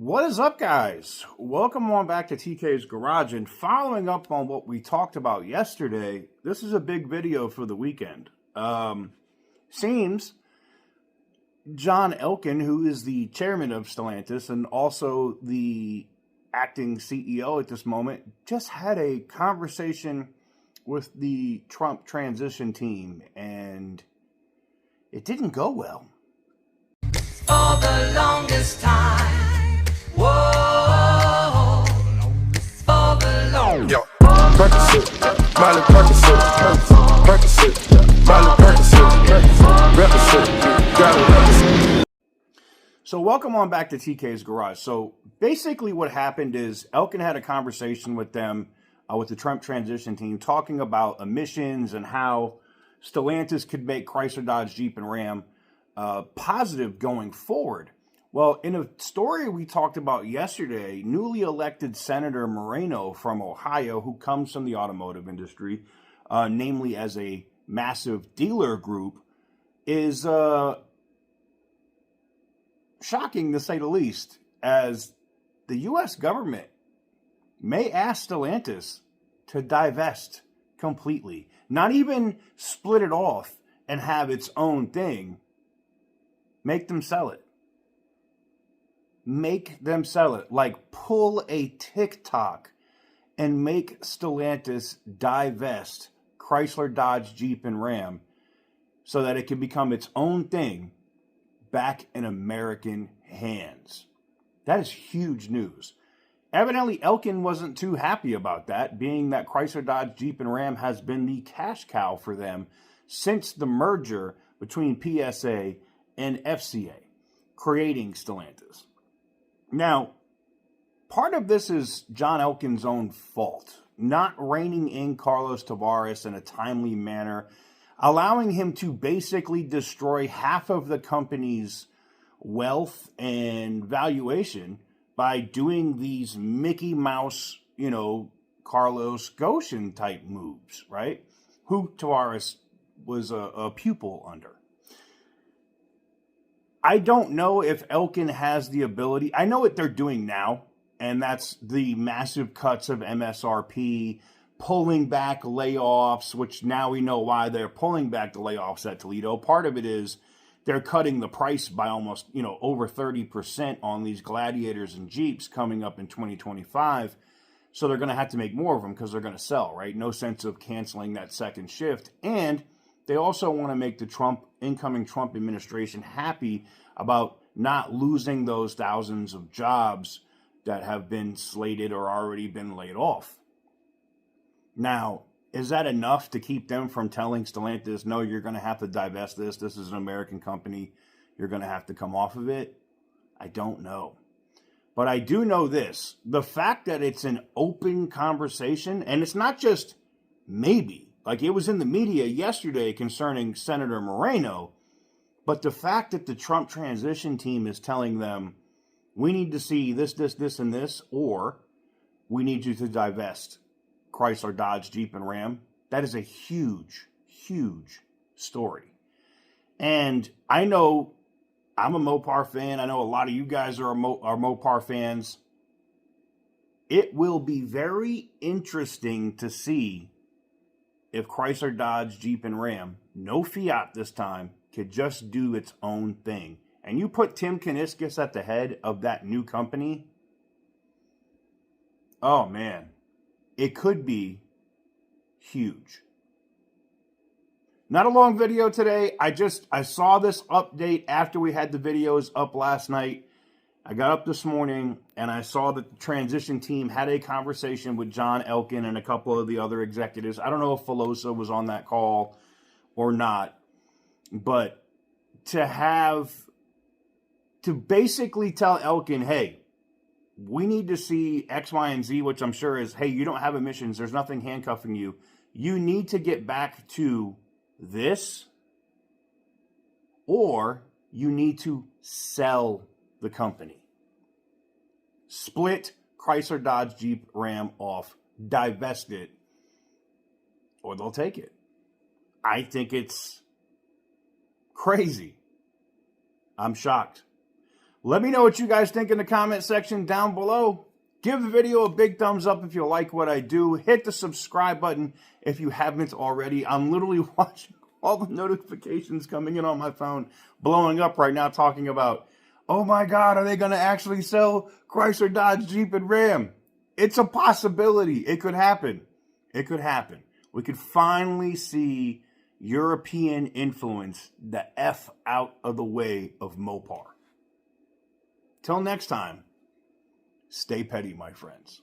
What is up, guys? Welcome on back to TK's Garage. And following up on what we talked about yesterday, this is a big video for the weekend. Seems John Elkann, who is the chairman of Stellantis and also the acting CEO at this moment, just had a conversation with the Trump transition team, and it didn't go well. For the longest time, whoa, for the longest Yo, Percocet, Miley Percocet, Miley Percocet, represent, gotta represent. So welcome on back to TK's Garage. So basically what happened is Elkann had a conversation with them, with the Trump transition team, talking about emissions and how Stellantis could make Chrysler, Dodge, Jeep, and Ram positive going forward. Well, in a story we talked about yesterday, newly elected Senator Moreno from Ohio, who comes from the automotive industry, namely as a massive dealer group, is shocking to say the least, as the U.S. government may ask Stellantis to divest completely, not even split it off and have its own thing. Make them sell it. Make them sell it. Like, pull a TikTok and make Stellantis divest Chrysler, Dodge, Jeep, and Ram so that it can become its own thing back in American hands. That is huge news. Evidently, Elkann wasn't too happy about that, being that Chrysler, Dodge, Jeep, and Ram has been the cash cow for them since the merger between PSA and FCA, creating Stellantis. Now, part of this is John Elkann's own fault, not reining in Carlos Tavares in a timely manner, allowing him to basically destroy half of the company's wealth and valuation by doing these Mickey Mouse, Carlos Ghosn type moves, right? Who Tavares was a pupil under. I don't know if Elkann has the ability. I know what they're doing now, and that's the massive cuts of MSRP, pulling back layoffs, which now we know why they're pulling back the layoffs at Toledo. Part of it is they're cutting the price by almost, over 30% on these Gladiators and Jeeps coming up in 2025. So they're going to have to make more of them because they're going to sell, right? No sense of canceling that second shift. And they also want to make the incoming Trump administration happy about not losing those thousands of jobs that have been slated or already been laid off. Now, is that enough to keep them from telling Stellantis, no, you're going to have to divest this. This is an American company. You're going to have to come off of it? I don't know. But I do know this. The fact that it's an open conversation, and it's not just maybe, like it was in the media yesterday concerning Senator Moreno, but the fact that the Trump transition team is telling them, we need to see this, and this, or we need you to divest Chrysler, Dodge, Jeep, and Ram, that is a huge, huge story. And I know I'm a Mopar fan. I know a lot of you guys are Mopar fans. It will be very interesting to see if Chrysler, Dodge, Jeep, and Ram, no fiat this time, could just do its own thing. And you put Tim Kuniskis at the head of that new company, oh man, it could be huge. Not a long video today. I saw this update after we had the videos up last night. I got up this morning and I saw that the transition team had a conversation with John Elkann and a couple of the other executives. I don't know if Filosa was on that call or not, but to basically tell Elkann, hey, we need to see X, Y, and Z, which I'm sure is, hey, you don't have emissions. There's nothing handcuffing you. You need to get back to this, or you need to sell the company. Split Chrysler, Dodge, Jeep, Ram off, divest it, or they'll take it. I think it's crazy. I'm shocked. Let me know what you guys think in the comment section down below. Give the video a big thumbs up if you like what I do. Hit the subscribe button if you haven't already. I'm literally watching all the notifications coming in on my phone, blowing up right now, talking about, oh my God, are they going to actually sell Chrysler, Dodge, Jeep, and Ram? It's a possibility. It could happen. It could happen. We could finally see European influence the F out of the way of Mopar. Till next time, stay petty, my friends.